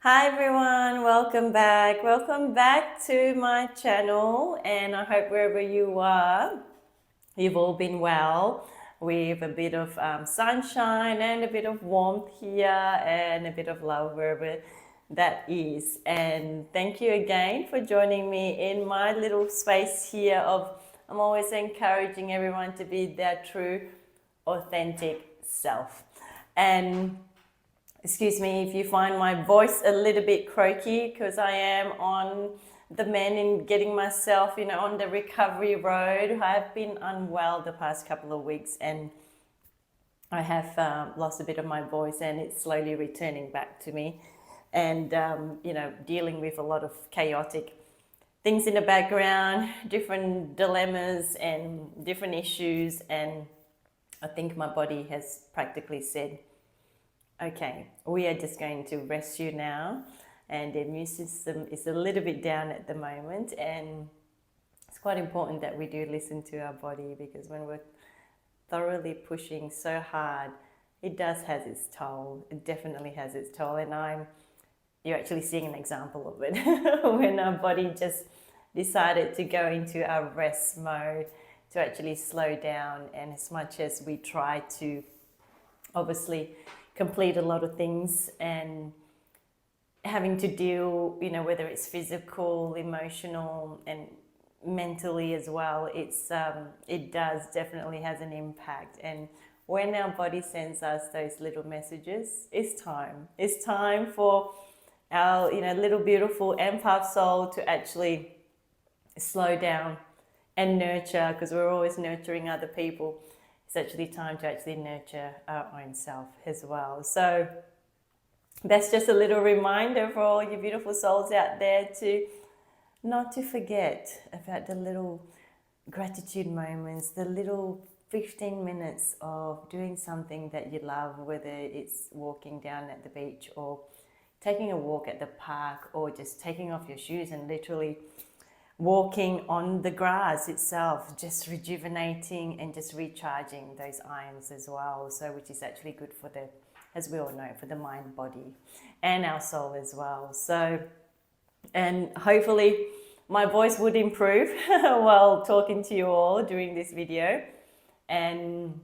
Hi everyone, welcome back. Welcome back to my channel, and I hope wherever you are, you've all been well with a bit of sunshine and a bit of warmth here and a bit of love wherever that is. And thank you again for joining me in my little space here of I'm always encouraging everyone to be their true, authentic self. And excuse me if you find my voice a little bit croaky, because I am on the mend in getting myself, on the recovery road. I've been unwell the past couple of weeks, and I have lost a bit of my voice, and it's slowly returning back to me. And, dealing with a lot of chaotic things in the background, different dilemmas and different issues. And I think my body has practically said, okay, we are just going to rest you now, and the immune system is a little bit down at the moment, and it's quite important that we do listen to our body, because when we're thoroughly pushing so hard, it does has its toll. It definitely has its toll, and you're actually seeing an example of it when our body just decided to go into our rest mode, to actually slow down. And as much as we try to obviously complete a lot of things and having to deal, whether it's physical, emotional, and mentally as well, it does definitely has an impact. And when our body sends us those little messages, it's time for our little beautiful empath soul to actually slow down and nurture, because we're always nurturing other people. It's actually time to actually nurture our own self as well. So that's just a little reminder for all you beautiful souls out there to not to forget about the little gratitude moments, the little 15 minutes of doing something that you love, whether it's walking down at the beach or taking a walk at the park, or just taking off your shoes and literally walking on the grass itself, just rejuvenating and just recharging those ions as well. So which is actually good for the, as we all know, for the mind, body and our soul as well. So, and hopefully my voice would improve while talking to you all during this video. And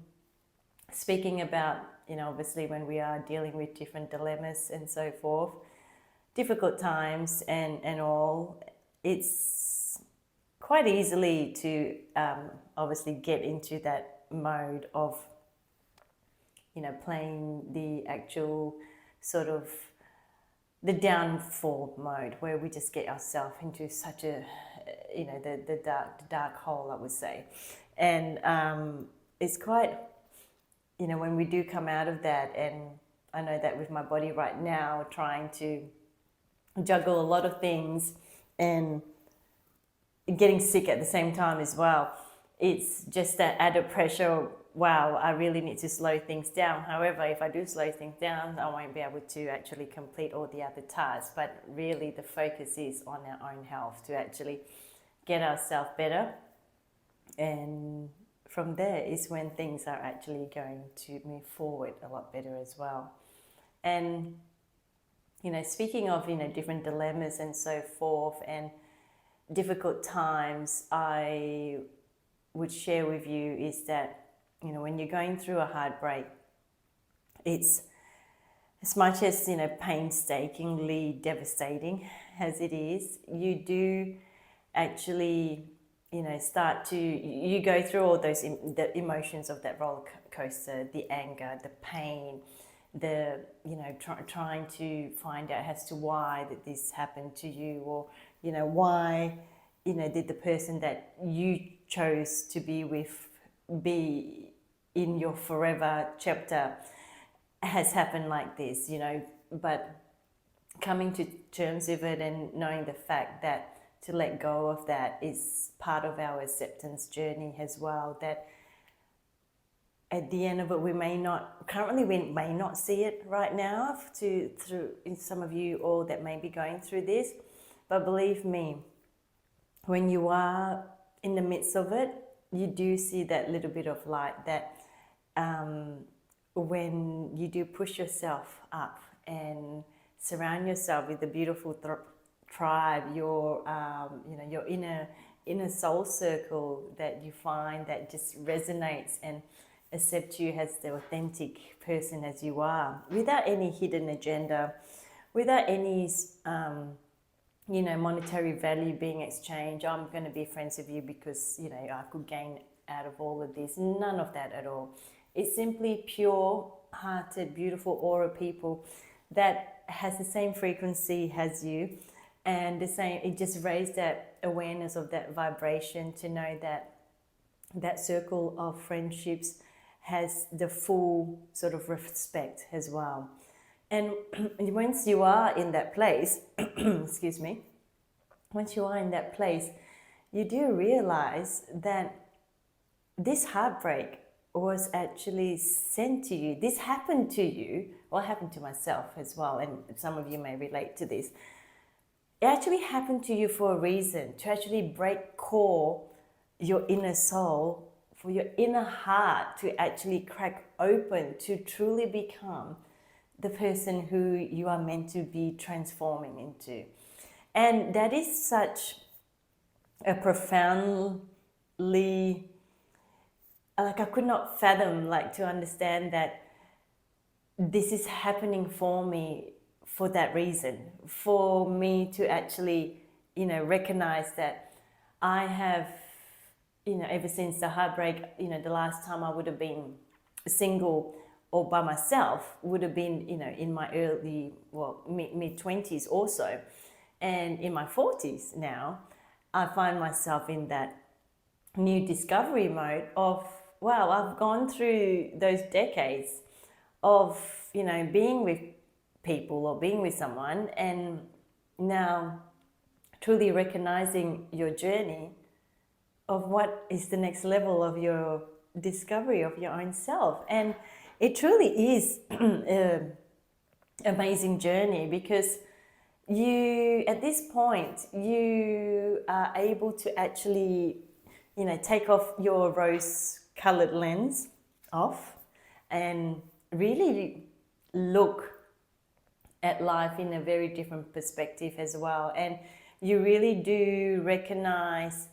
speaking about, obviously when we are dealing with different dilemmas and so forth, difficult times and all, it's quite easily to obviously get into that mode of, playing the actual sort of the downfall mode, where we just get ourselves into such a, the dark hole, I would say. And it's quite, when we do come out of that, and I know that with my body right now, trying to juggle a lot of things and getting sick at the same time as well, it's just that added pressure. Wow, I really need to slow things down. However, if I do slow things down, I won't be able to actually complete all the other tasks. But really the focus is on our own health, to actually get ourselves better, and from there is when things are actually going to move forward a lot better as well. And speaking of different dilemmas and so forth and difficult times, I would share with you is that, when you're going through a heartbreak, it's as much as, painstakingly devastating as it is, you do actually, start to, you go through all those, the emotions of that roller coaster, the anger, the pain, the, trying to find out as to why that this happened to you, or, why, did the person that you chose to be with be in your forever chapter has happened like this, but coming to terms with it and knowing the fact that to let go of that is part of our acceptance journey as well, that at the end of it, we may not see it right now through in some of you all that may be going through this, but believe me, when you are in the midst of it, you do see that little bit of light, that when you do push yourself up and surround yourself with the beautiful tribe, your your inner soul circle that you find that just resonates and accept you as the authentic person as you are, without any hidden agenda, without any monetary value being exchanged. I'm going to be friends with you because I could gain out of all of this. None of that at all. It's simply pure hearted, beautiful aura people that has the same frequency as you, and the same. It just raised that awareness of that vibration to know that that circle of friendships has the full sort of respect as well. And once you are in that place, excuse me, once you are in that place, you do realize that this heartbreak was actually sent to you. This happened to you, well, happened to myself as well, and some of you may relate to this. It actually happened to you for a reason, to actually break core your inner soul, for your inner heart to actually crack open, to truly become the person who you are meant to be transforming into. And that is such a profoundly, I could not fathom, to understand that this is happening for me for that reason, for me to actually, recognize that I have, ever since the heartbreak, the last time I would have been single or by myself would have been, in my mid-20s also. And in my 40s now, I find myself in that new discovery mode of, wow, I've gone through those decades of, being with people or being with someone, and now truly recognizing your journey of what is the next level of your discovery of your own self. And it truly is an amazing journey, because you, at this point, you are able to actually, take off your rose-colored lens off and really look at life in a very different perspective as well. And you really do recognize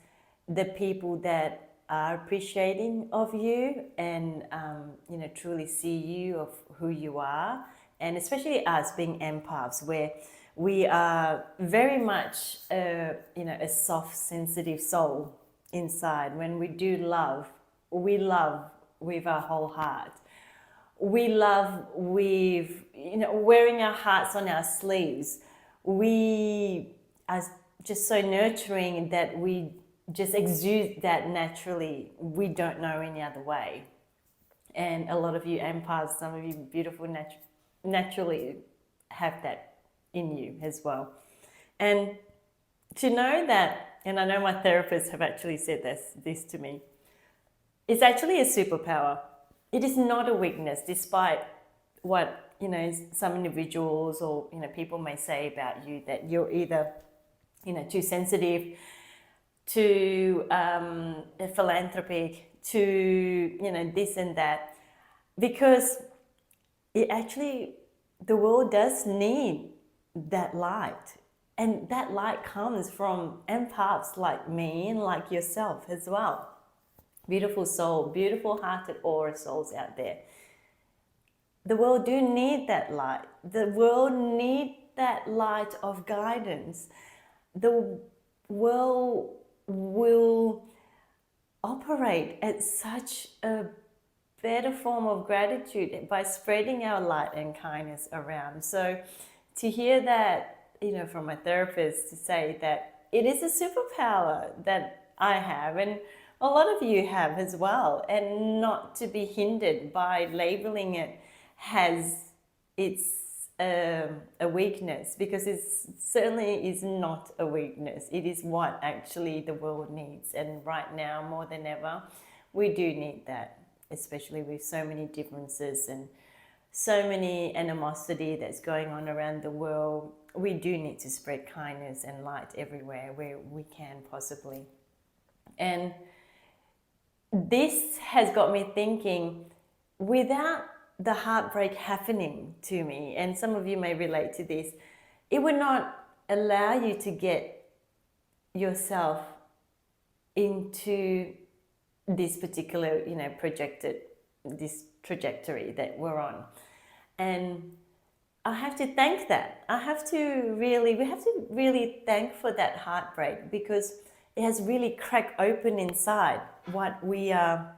the people that are appreciating of you and, truly see you of who you are. And especially us being empaths, where we are very much, a soft, sensitive soul inside. When we do love, we love with our whole heart. We love with, wearing our hearts on our sleeves. We are just so nurturing that we just exude that naturally. We don't know any other way. And a lot of you empaths, some of you beautiful, naturally have that in you as well. And to know that, and I know my therapists have actually said this to me, it's actually a superpower. It is not a weakness, despite what, some individuals or, people may say about you, that you're either, too sensitive, too philanthropic, too, this and that. Because it actually, the world does need that light. And that light comes from empaths like me and like yourself as well. Beautiful soul, beautiful hearted aura souls out there. The world do need that light. The world need that light of guidance. The world will operate at such a better form of gratitude by spreading our light and kindness around. So to hear that, from my therapist, to say that it is a superpower that I have, and a lot of you have as well, and not to be hindered by labeling it as it's a weakness, because it certainly is not a weakness. It is what actually the world needs, and right now more than ever we do need that, especially with so many differences and so many animosity that's going on around the world. We do need to spread kindness and light everywhere where we can possibly. And this has got me thinking, without the heartbreak happening to me, and some of you may relate to this, it would not allow you to get yourself into this particular, this trajectory that we're on. And I have to thank that. We have to really thank for that heartbreak, because it has really cracked open inside what we are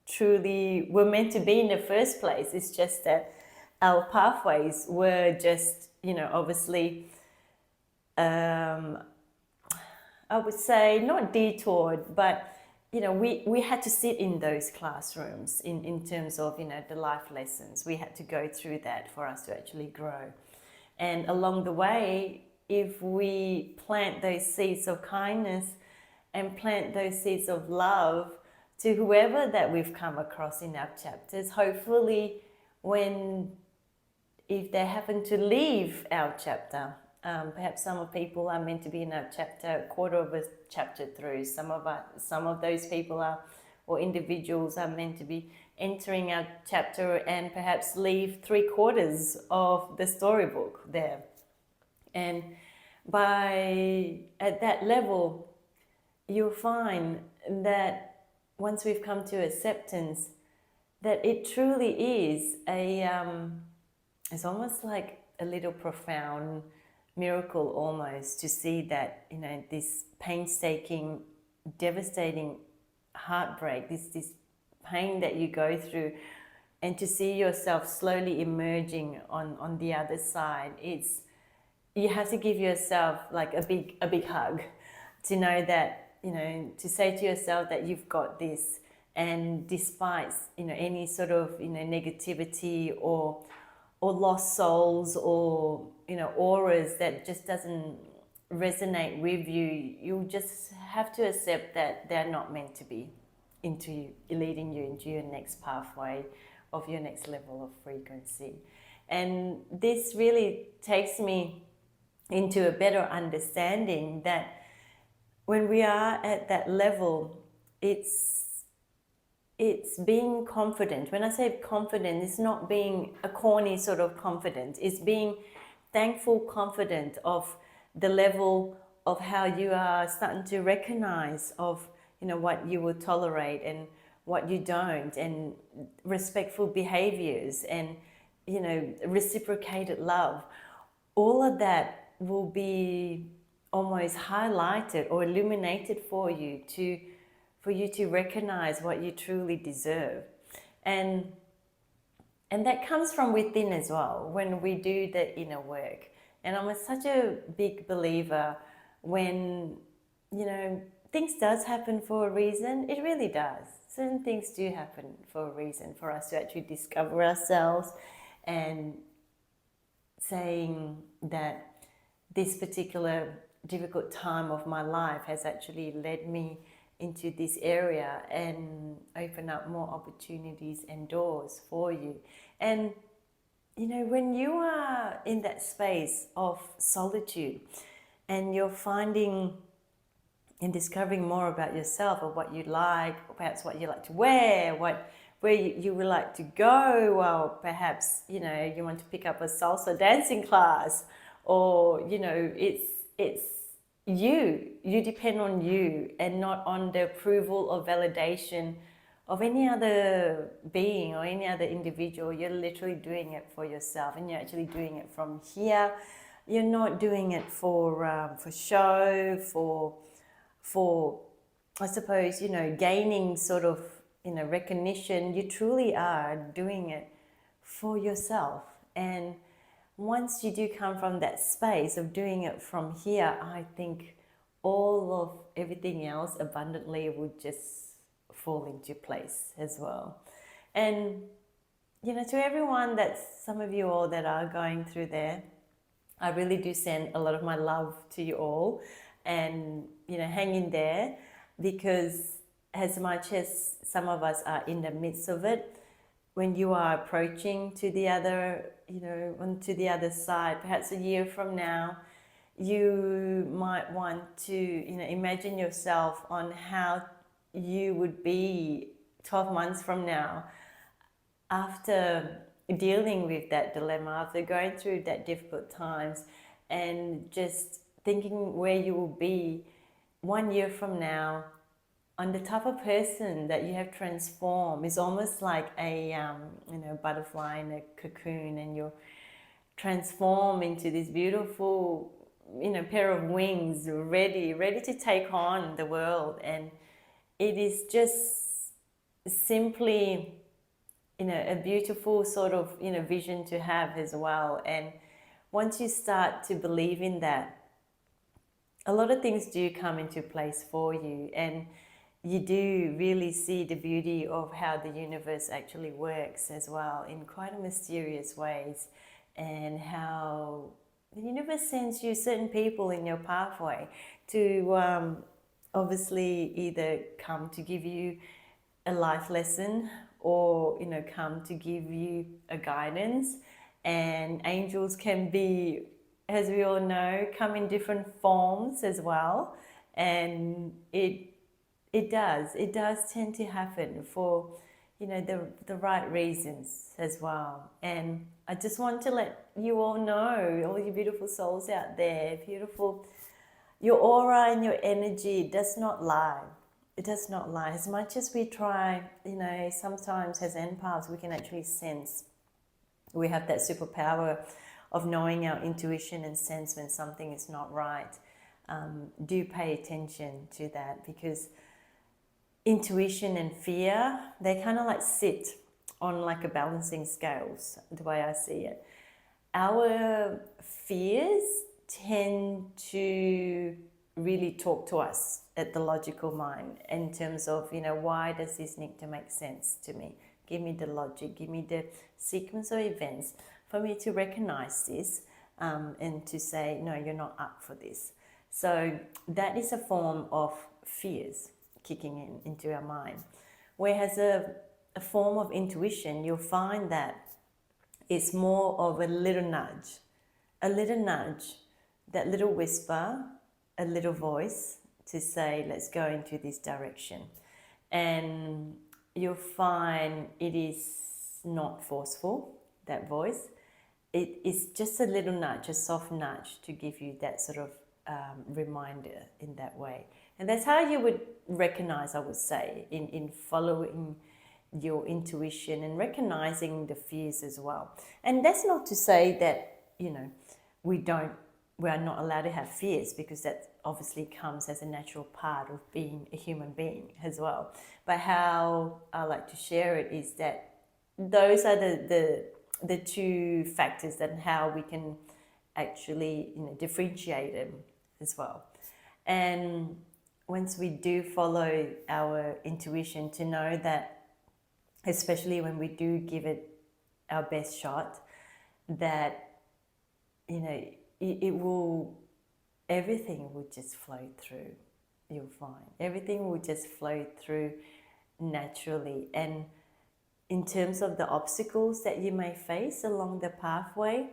truly were meant to be in the first place. It's just that our pathways were just, obviously, I would say not detoured, but we had to sit in those classrooms in terms of, the life lessons. We had to go through that for us to actually grow. And along the way, if we plant those seeds of kindness and plant those seeds of love to whoever that we've come across in our chapters, hopefully if they happen to leave our chapter, perhaps some of people are meant to be in our chapter, a quarter of a chapter through. Some of those people or individuals are meant to be entering our chapter and perhaps leave 3/4 of the storybook there. And at that level, you'll find that once we've come to acceptance, that it truly is it's almost like a little profound miracle almost to see that, this painstaking, devastating heartbreak, this pain that you go through, and to see yourself slowly emerging on the other side. You have to give yourself like a big hug to know that, to say to yourself that you've got this. And despite, any sort of, negativity or lost souls or, auras that just doesn't resonate with you, you just have to accept that they're not meant to be leading you into your next pathway of your next level of frequency. And this really takes me into a better understanding that when we are at that level, it's being confident. When I say confident, it's not being a corny sort of confident. It's being thankful, confident of the level of how you are starting to recognize of, what you will tolerate and what you don't, and respectful behaviors and, reciprocated love. All of that will be almost highlighted or illuminated for you to recognize what you truly deserve. And that comes from within as well when we do the inner work. And I'm such a big believer when, things does happen for a reason. It really does. Certain things do happen for a reason, for us to actually discover ourselves, and saying that this particular difficult time of my life has actually led me into this area and open up more opportunities and doors for you. And when you are in that space of solitude and you're finding and discovering more about yourself, or what you like, or perhaps what you like to wear, where you would like to go, or perhaps you want to pick up a salsa dancing class, or it's you depend on you and not on the approval or validation of any other being or any other individual. You're literally doing it for yourself, and you're actually doing it from here. You're not doing it for show, for I suppose, gaining sort of, recognition. You truly are doing it for yourself. And once you do come from that space of doing it from here, I think all of everything else abundantly would just fall into place as well. And, to everyone, some of you all that are going through there, I really do send a lot of my love to you all. And, hang in there, because as much as some of us are in the midst of it, when you are approaching to the other, onto the other side, perhaps a year from now, you might want to, imagine yourself on how you would be 12 months from now. after dealing with that dilemma, after going through that difficult times, and just thinking where you will be 1 year from now, on the type of person that you have transformed. Is almost like a butterfly in a cocoon, and you're transformed into this beautiful pair of wings, ready to take on the world. And it is just simply a beautiful sort of vision to have as well. And once you start to believe in that, a lot of things do come into place for you, and you do really see the beauty of how the universe actually works as well, in quite mysterious ways, and how the universe sends you certain people in your pathway to obviously either come to give you a life lesson, or come to give you a guidance. And angels can be, as we all know, come in different forms as well. And it does tend to happen for the right reasons as well. And I just want to let you all know, all you beautiful souls out there, beautiful, your aura and your energy does not lie. It does not lie. As much as we try, sometimes as empaths, we can actually sense. We have that superpower of knowing our intuition and sense when something is not right. Do pay attention to that, because intuition and fear, they kind of like sit on like a balancing scales, the way I see it. Our fears tend to really talk to us at the logical mind in terms of, why does this need to make sense to me? Give me the logic, give me the sequence of events for me to recognize this, and to say, no, you're not up for this. So that is a form of fears kicking into our mind. Whereas a form of intuition, you'll find that it's more of a little nudge, that little whisper, a little voice to say, let's go into this direction. And you'll find it is not forceful, that voice. It is just a little nudge, a soft nudge to give you that sort of reminder in that way. And that's how you would recognize, I would say, in following your intuition and recognizing the fears as well. And that's not to say that, we are not allowed to have fears, because that obviously comes as a natural part of being a human being as well. But how I like to share it is that those are the two factors that how we can actually differentiate them as well. And once we do follow our intuition, to know that, especially when we do give it our best shot, that it will, everything will just flow through. You'll find everything will just flow through naturally. And in terms of the obstacles that you may face along the pathway,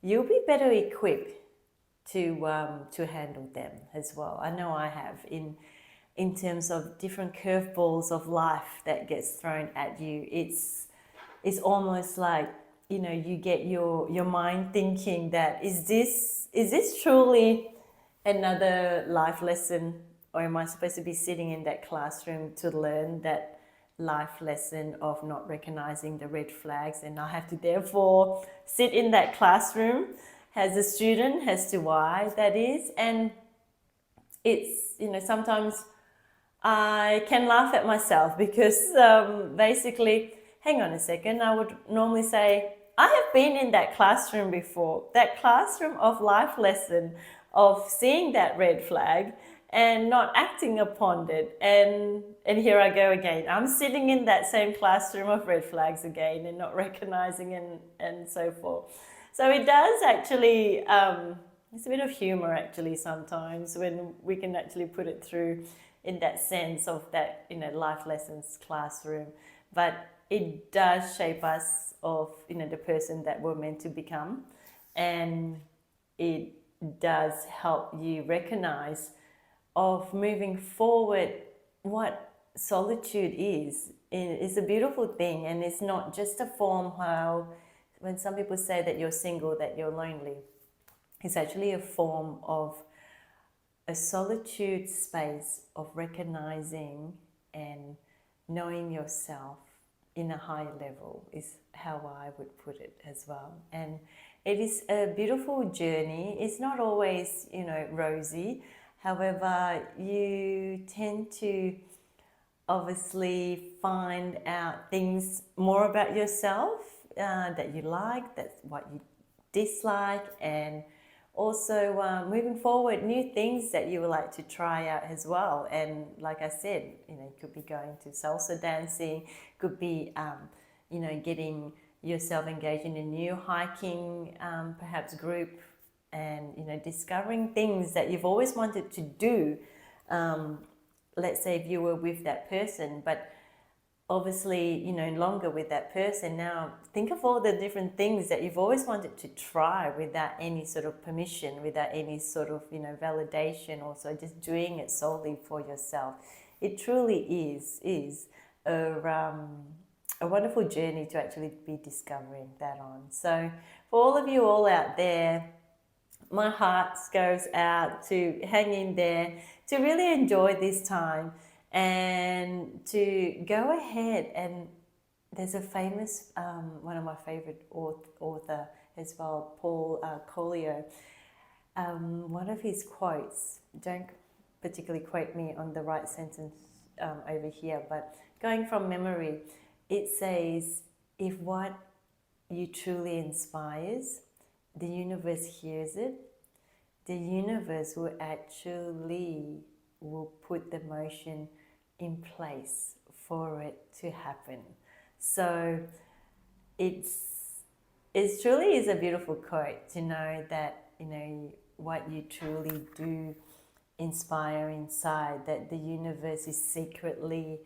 you'll be better equipped to handle them as well. I know I have, in terms of different curveballs of life that gets thrown at you. It's almost like you get your mind thinking that is this truly another life lesson, or am I supposed to be sitting in that classroom to learn that life lesson of not recognizing the red flags, and I have to therefore sit in that classroom as a student as to why that is. And it's sometimes I can laugh at myself, because basically, hang on a second, I would normally say, I have been in that classroom before, that classroom of life lesson, of seeing that red flag and not acting upon it. And here I go again. I'm sitting in that same classroom of red flags again and not recognizing and so forth. So it does actually, it's a bit of humor actually sometimes when we can actually put it through in that sense of that, life lessons classroom. But it does shape us of, the person that we're meant to become. And it does help you recognize of moving forward what solitude is. is a beautiful thing, and it's not just a form how when some people say that you're single, that you're lonely. It's actually a form of a solitude space of recognizing and knowing yourself in a higher level is how I would put it as well. And it is a beautiful journey. It's not always, rosy. However, you tend to obviously find out things more about yourself that you like, that's what you dislike, and also moving forward, new things that you would like to try out as well. And like I said, you could be going to salsa dancing, could be, getting yourself engaged in a new hiking, perhaps group, and, discovering things that you've always wanted to do. Let's say if you were with that person, but obviously you're no longer with that person now, think of all the different things that you've always wanted to try without any sort of permission, without any sort of validation, also just doing it solely for yourself. It truly is a wonderful journey to actually be discovering that on. So for all of you all out there, my heart goes out to hang in there, to really enjoy this time, and to go ahead. And there's a famous, one of my favorite author as well, Paul Collier. One of his quotes, don't particularly quote me on the right sentence over here, but going from memory, it says, if what you truly inspires, the universe hears it, the universe will put the motion in place for it to happen. So it truly is a beautiful quote to know that, what you truly do inspire inside, that the universe is secretly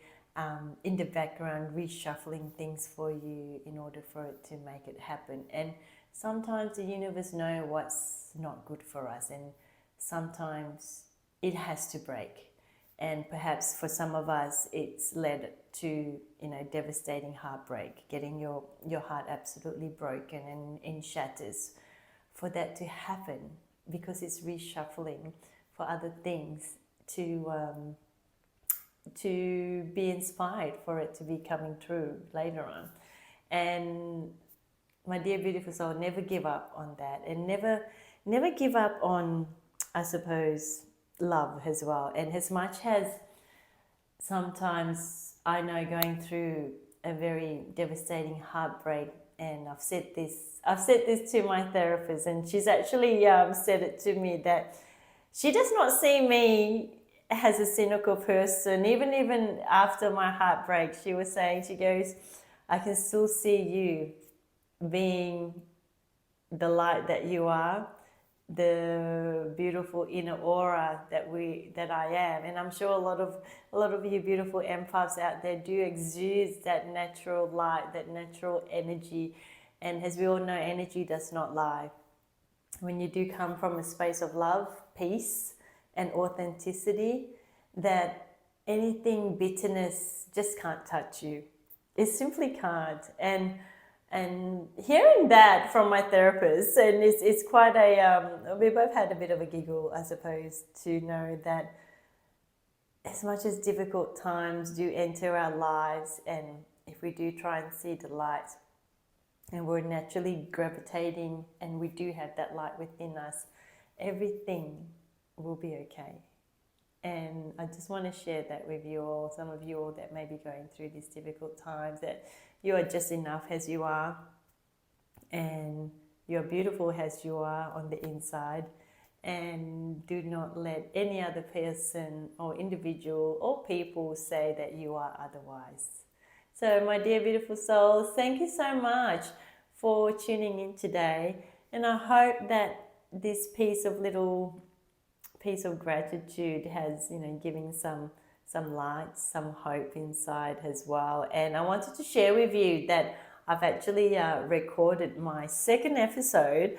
in the background reshuffling things for you in order for it to make it happen. And sometimes the universe knows what's not good for us, and sometimes it has to break. And perhaps for some of us, it's led to, devastating heartbreak, getting your heart absolutely broken and in shatters. For that to happen, because it's reshuffling for other things to be inspired for it to be coming true later on. And my dear beautiful soul, never give up on that, and never give up on, I suppose, love as well. And as much as sometimes I know going through a very devastating heartbreak, and I've said this to my therapist, and she's actually said it to me, that she does not see me as a cynical person. Even after my heartbreak, she was saying, she goes, I can still see you being the light that you are, the beautiful inner aura that I am. And I'm sure a lot of you beautiful empaths out there do exude that natural light, that natural energy. And as we all know, energy does not lie. When you do come from a space of love, peace, and authenticity, that anything bitterness just can't touch you. It simply can't. And hearing that from my therapist, and it's quite we both had a bit of a giggle, I suppose, to know that as much as difficult times do enter our lives, and if we do try and see the light, and we're naturally gravitating, and we do have that light within us, everything will be okay. And I just want to share that with you all, some of you all that may be going through these difficult times, that you are just enough as you are, and you're beautiful as you are on the inside, and do not let any other person or individual or people say that you are otherwise. So my dear beautiful souls, thank you so much for tuning in today, and I hope that this piece of gratitude has, given some light, some hope inside as well. And I wanted to share with you that I've actually recorded my second episode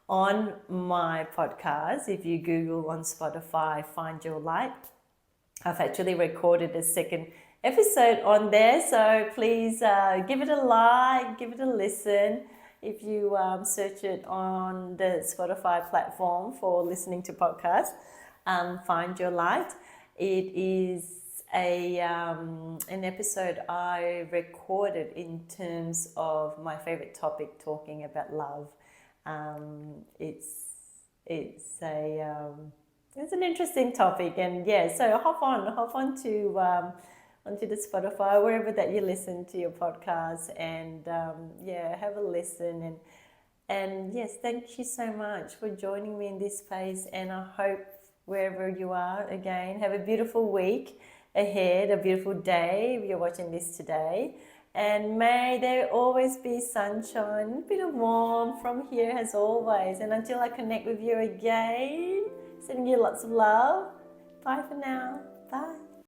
on my podcast. If you Google on Spotify, Find Your Light, I've actually recorded a second episode on there. So please give it a like, give it a listen. If you search it on the Spotify platform for listening to podcasts, Find Your Light. It is an episode I recorded in terms of my favorite topic, talking about love. It's an interesting topic, and yeah, so hop on to onto the Spotify, wherever that you listen to your podcast, and yeah, have a listen. And yes, thank you so much for joining me in this space, and I hope wherever you are, again, have a beautiful week ahead, a beautiful day if you're watching this today. And may there always be sunshine, a bit of warmth from here as always. And until I connect with you again, sending you lots of love. Bye for now.